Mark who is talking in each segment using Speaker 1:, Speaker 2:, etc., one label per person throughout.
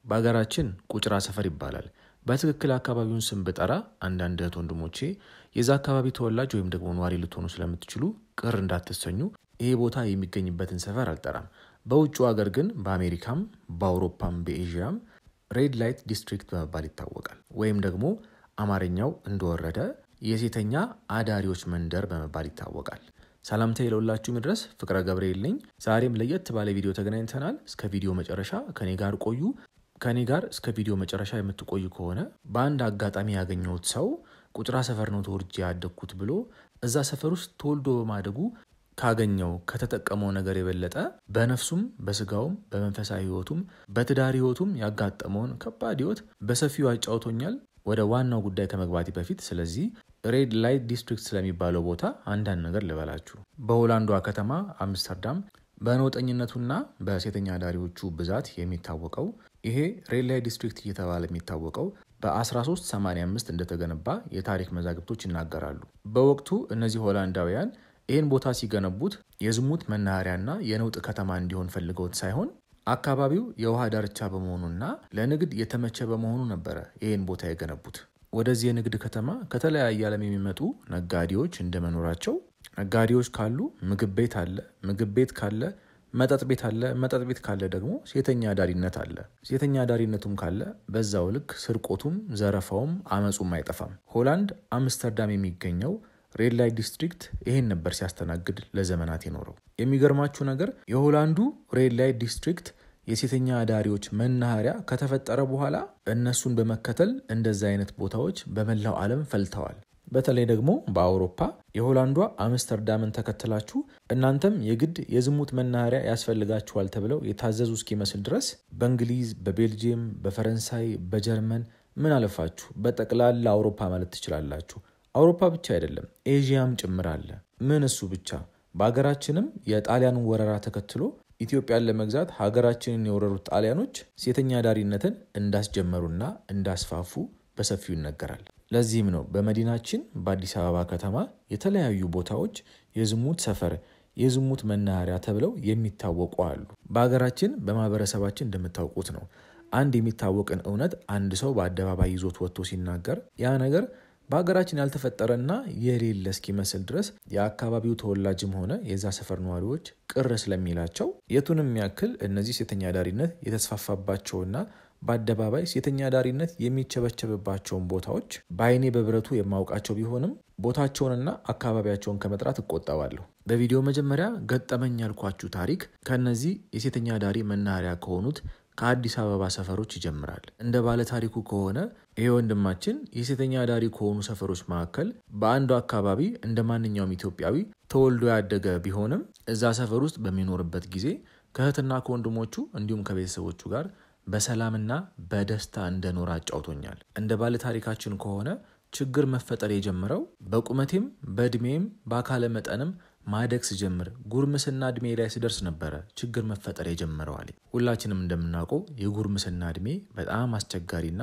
Speaker 1: በአገራችን ቁጭራ ሰፈር ይባላል። በትክክል አካባቢውን ስም ብጠራ አንዳንድ እህት ወንድሞቼ የዛ አካባቢ ተወላጅ ወይም ደግሞ ነዋሪ ልትሆኑ ስለምትችሉ ቅር እንዳትሰኙ ይሄ ቦታ የሚገኝበትን ሰፈር አልጠራም። በውጭ ሀገር ግን በአሜሪካም በአውሮፓም በኤዥያም ሬድ ላይት ዲስትሪክት በመባል ይታወቃል። ወይም ደግሞ አማርኛው እንደወረደ የሴተኛ አዳሪዎች መንደር በመባል ይታወቃል። ሰላምታዬ ለሁላችሁ ይድረስ። ፍቅረ ገብርኤል ነኝ። ዛሬም ለየት ባለ ቪዲዮ ተገናኝተናል። እስከ ቪዲዮ መጨረሻ ከኔ ጋር ቆዩ። ከኔ ጋር እስከ ቪዲዮ መጨረሻ የምትቆዩ ከሆነ በአንድ አጋጣሚ ያገኘሁት ሰው ቁጭራ ሰፈር ነው ተወልጄ ያደግኩት ብሎ እዛ ሰፈር ውስጥ ተወልዶ በማደጉ ካገኘው ከተጠቀመው ነገር የበለጠ በነፍሱም በስጋውም በመንፈሳዊ ህይወቱም በትዳር ህይወቱም ያጋጠመውን ከባድ ህይወት በሰፊው አጫውቶኛል። ወደ ዋናው ጉዳይ ከመግባቴ በፊት ስለዚህ ሬድ ላይት ዲስትሪክት ስለሚባለው ቦታ አንዳንድ ነገር ልበላችሁ። በሆላንዷ ከተማ አምስተርዳም በነውጠኝነቱና በሴተኛ አዳሪዎቹ ብዛት የሚታወቀው ይሄ ሬድ ላይት ዲስትሪክት እየተባለ የሚታወቀው በ1385 እንደተገነባ የታሪክ መዛግብቶች ይናገራሉ። በወቅቱ እነዚህ ሆላንዳውያን ይህን ቦታ ሲገነቡት የዝሙት መናኸሪያና የነውጥ ከተማ እንዲሆን ፈልገውት ሳይሆን አካባቢው የውሃ ዳርቻ በመሆኑና ለንግድ የተመቸ በመሆኑ ነበረ ይህን ቦታ የገነቡት። ወደዚህ የንግድ ከተማ ከተለያየ ዓለም የሚመጡ ነጋዴዎች እንደመኖራቸው ነጋዴዎች ካሉ ምግብ ቤት አለ፣ ምግብ ቤት ካለ መጠጥ ቤት አለ፣ መጠጥ ቤት ካለ ደግሞ ሴተኛ አዳሪነት አለ። ሴተኛ አዳሪነቱም ካለ በዛው ልክ ስርቆቱም ዘረፋውም አመጹም አይጠፋም። ሆላንድ አምስተርዳም የሚገኘው ሬድ ላይት ዲስትሪክት ይሄን ነበር ሲያስተናግድ ለዘመናት የኖረው። የሚገርማችሁ ነገር የሆላንዱ ሬድ ላይት ዲስትሪክት የሴተኛ አዳሪዎች መናኸሪያ ከተፈጠረ በኋላ እነሱን በመከተል እንደዛ አይነት ቦታዎች በመላው ዓለም ፈልተዋል። በተለይ ደግሞ በአውሮፓ የሆላንዷ አምስተርዳምን ተከትላችሁ እናንተም የግድ የዝሙት መናኸሪያ ያስፈልጋችኋል ተብለው የታዘዙ እስኪመስል ድረስ በእንግሊዝ፣ በቤልጂየም፣ በፈረንሳይ፣ በጀርመን ምን አለፋችሁ በጠቅላላ አውሮፓ ማለት ትችላላችሁ። አውሮፓ ብቻ አይደለም ኤዥያም ጭምር አለ። ምን እሱ ብቻ በአገራችንም የጣሊያኑን ወረራ ተከትሎ ኢትዮጵያን ለመግዛት ሀገራችንን የወረሩት ጣሊያኖች ሴተኛ አዳሪነትን እንዳስጀመሩና እንዳስፋፉ በሰፊው ይነገራል። ለዚህም ነው በመዲናችን በአዲስ አበባ ከተማ የተለያዩ ቦታዎች የዝሙት ሰፈር፣ የዝሙት መናኸሪያ ተብለው የሚታወቁ አሉ። በአገራችን በማህበረሰባችን እንደምታውቁት ነው አንድ የሚታወቅን እውነት አንድ ሰው በአደባባይ ይዞት ወጥቶ ሲናገር ያ ነገር በአገራችን ያልተፈጠረና የሌለ እስኪመስል ድረስ የአካባቢው ተወላጅም ሆነ የዛ ሰፈር ነዋሪዎች ቅር ስለሚላቸው የቱንም ያክል እነዚህ ሴተኛ አዳሪነት የተስፋፋባቸውና በአደባባይ ሴተኛ አዳሪነት የሚቸበቸብባቸውን ቦታዎች በአይኔ በብረቱ የማውቃቸው ቢሆንም ቦታቸውንና አካባቢያቸውን ከመጥራት እቆጠባለሁ። በቪዲዮ መጀመሪያ ገጠመኝ ያልኳችሁ ታሪክ ከነዚህ የሴተኛ አዳሪ መናኸሪያ ከሆኑት ከአዲስ አበባ ሰፈሮች ይጀምራል። እንደ ባለ ታሪኩ ከሆነ ይሄ ወንድማችን የሴተኛ አዳሪ ከሆኑ ሰፈሮች መካከል በአንዱ አካባቢ እንደ ማንኛውም ኢትዮጵያዊ ተወልዶ ያደገ ቢሆንም እዛ ሰፈር ውስጥ በሚኖርበት ጊዜ ከእህትና ከወንድሞቹ እንዲሁም ከቤተሰቦቹ ጋር በሰላምና በደስታ እንደኖረ አጫውቶኛል። እንደ ባለ ታሪካችን ከሆነ ችግር መፈጠር የጀመረው በቁመቴም በእድሜም በአካለ መጠንም ማደግ ስጀምር ጉርምስና እድሜ ላይ ስደርስ ነበረ ችግር መፈጠር የጀመረው አለ። ሁላችንም እንደምናውቀው የጉርምስና እድሜ በጣም አስቸጋሪና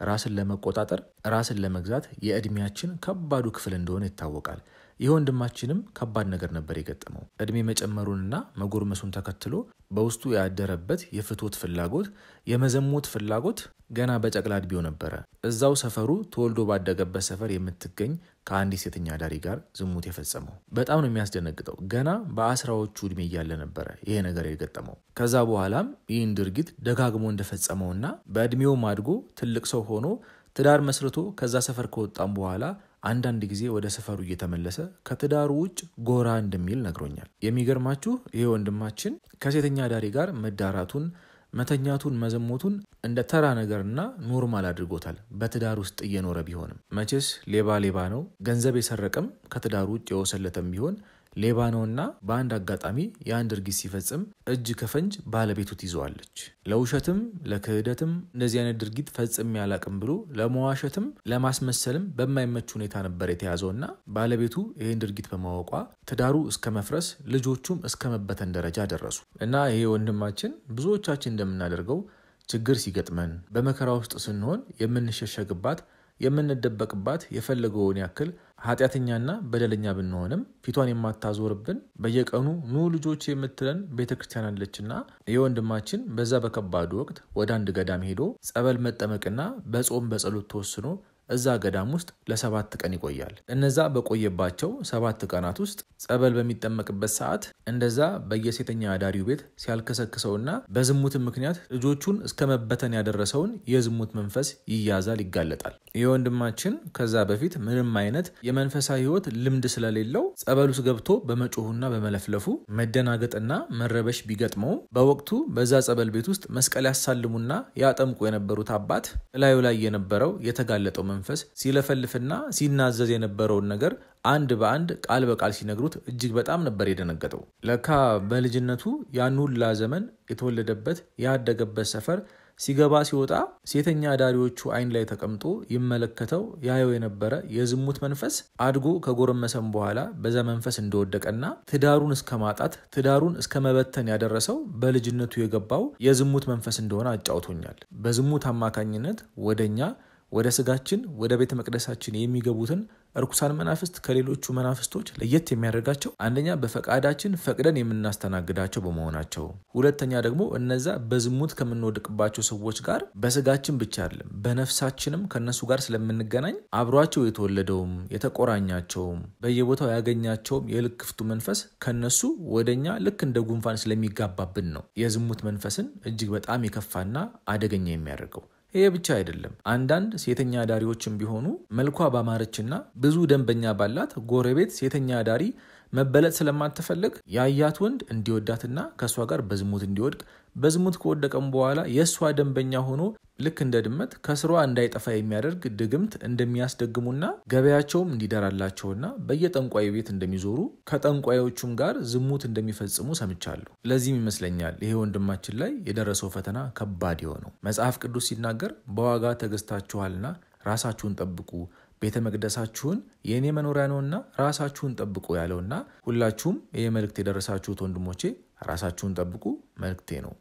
Speaker 1: ራስን ለመቆጣጠር ራስን ለመግዛት የእድሜያችን ከባዱ ክፍል እንደሆነ ይታወቃል። ይህ ወንድማችንም ከባድ ነገር ነበር የገጠመው። እድሜ መጨመሩንና መጎርመሱን ተከትሎ በውስጡ ያደረበት የፍትወት ፍላጎት፣ የመዘሞት ፍላጎት ገና በጨቅላ እድሜው ነበረ እዛው ሰፈሩ ተወልዶ ባደገበት ሰፈር የምትገኝ ከአንዲት ሴተኛ አዳሪ ጋር ዝሙት የፈጸመው። በጣም ነው የሚያስደነግጠው። ገና በአስራዎቹ እድሜ እያለ ነበረ ይሄ ነገር የገጠመው። ከዛ በኋላም ይህን ድርጊት ደጋግሞ እንደፈጸመውና በእድሜውም አድጎ ትልቅ ሰው ሆኖ ትዳር መስርቶ ከዛ ሰፈር ከወጣም በኋላ አንዳንድ ጊዜ ወደ ሰፈሩ እየተመለሰ ከትዳሩ ውጭ ጎራ እንደሚል ነግሮኛል። የሚገርማችሁ ይሄ ወንድማችን ከሴተኛ አዳሪ ጋር መዳራቱን፣ መተኛቱን፣ መዘሞቱን እንደ ተራ ነገርና ኖርማል አድርጎታል። በትዳር ውስጥ እየኖረ ቢሆንም መቼስ ሌባ ነው። ገንዘብ የሰረቀም ከትዳሩ ውጭ የወሰለተም ቢሆን ሌባ ነውና በአንድ አጋጣሚ ያን ድርጊት ሲፈጽም እጅ ከፈንጅ ባለቤቱ ትይዘዋለች። ለውሸትም ለክህደትም እንደዚህ አይነት ድርጊት ፈጽም ያላቅም ብሎ ለመዋሸትም ለማስመሰልም በማይመች ሁኔታ ነበር የተያዘውና ባለቤቱ ይሄን ድርጊት በማወቋ ትዳሩ እስከ መፍረስ ልጆቹም እስከ መበተን ደረጃ ደረሱ። እና ይሄ ወንድማችን ብዙዎቻችን እንደምናደርገው ችግር ሲገጥመን በመከራ ውስጥ ስንሆን የምንሸሸግባት የምንደበቅባት የፈለገውን ያክል ኃጢአተኛና በደለኛ ብንሆንም ፊቷን የማታዞርብን በየቀኑ ኑ ልጆች የምትለን ቤተክርስቲያን አለችና የወንድማችን በዛ በከባዱ ወቅት ወደ አንድ ገዳም ሄዶ ጸበል መጠመቅና በጾም በጸሎት ተወስኖ እዛ ገዳም ውስጥ ለ7 ቀን ይቆያል። እነዛ በቆየባቸው 7 ቀናት ውስጥ ጸበል በሚጠመቅበት ሰዓት እንደዛ በየሴተኛ አዳሪው ቤት ሲያልከሰክሰውና በዝሙት ምክንያት ልጆቹን እስከ መበተን ያደረሰውን የዝሙት መንፈስ ይያዛል፣ ይጋለጣል። የወንድማችን ከዛ በፊት ምንም አይነት የመንፈሳዊ ሕይወት ልምድ ስለሌለው ጸበል ውስጥ ገብቶ በመጮሁና በመለፍለፉ መደናገጥና መረበሽ ቢገጥመውም በወቅቱ በዛ ጸበል ቤት ውስጥ መስቀል ያሳልሙና ያጠምቁ የነበሩት አባት ላዩ ላይ የነበረው የተጋለጠው መንፈስ ሲለፈልፍና ሲናዘዝ የነበረውን ነገር አንድ በአንድ ቃል በቃል ሲነግሩት እጅግ በጣም ነበር የደነገጠው። ለካ በልጅነቱ ያን ሁላ ዘመን የተወለደበት ያደገበት ሰፈር ሲገባ ሲወጣ ሴተኛ አዳሪዎቹ አይን ላይ ተቀምጦ ይመለከተው ያየው የነበረ የዝሙት መንፈስ አድጎ ከጎረመሰም በኋላ በዛ መንፈስ እንደወደቀና ትዳሩን እስከማጣት ትዳሩን እስከመበተን ያደረሰው በልጅነቱ የገባው የዝሙት መንፈስ እንደሆነ አጫውቶኛል። በዝሙት አማካኝነት ወደ ስጋችን ወደ ቤተ መቅደሳችን የሚገቡትን እርኩሳን መናፍስት ከሌሎቹ መናፍስቶች ለየት የሚያደርጋቸው አንደኛ በፈቃዳችን ፈቅደን የምናስተናግዳቸው በመሆናቸው፣ ሁለተኛ ደግሞ እነዛ በዝሙት ከምንወድቅባቸው ሰዎች ጋር በስጋችን ብቻ አይደለም በነፍሳችንም ከነሱ ጋር ስለምንገናኝ አብሯቸው የተወለደውም የተቆራኛቸውም በየቦታው ያገኛቸውም የልክፍቱ መንፈስ ከነሱ ወደኛ ልክ እንደ ጉንፋን ስለሚጋባብን ነው የዝሙት መንፈስን እጅግ በጣም የከፋና አደገኛ የሚያደርገው። ይሄ ብቻ አይደለም። አንዳንድ ሴተኛ አዳሪዎችም ቢሆኑ መልኳ ባማረችና ብዙ ደንበኛ ባላት ጎረቤት ሴተኛ አዳሪ መበለጥ ስለማትፈልግ ያያት ወንድ እንዲወዳትና ከሷ ጋር በዝሙት እንዲወድቅ በዝሙት ከወደቀም በኋላ የሷ ደንበኛ ሆኖ ልክ እንደ ድመት ከስሯ እንዳይጠፋ የሚያደርግ ድግምት እንደሚያስደግሙና ገበያቸውም እንዲደራላቸውና በየጠንቋይ ቤት እንደሚዞሩ ከጠንቋዮቹም ጋር ዝሙት እንደሚፈጽሙ ሰምቻለሁ። ለዚህም ይመስለኛል ይሄ ወንድማችን ላይ የደረሰው ፈተና ከባድ የሆነው። መጽሐፍ ቅዱስ ሲናገር በዋጋ ተገዝታችኋልና ራሳችሁን ጠብቁ፣ ቤተ መቅደሳችሁን የኔ መኖሪያ ነውና ራሳችሁን ጠብቁ ያለውና ሁላችሁም ይሄ መልእክት የደረሳችሁት ወንድሞቼ ራሳችሁን ጠብቁ መልእክቴ ነው።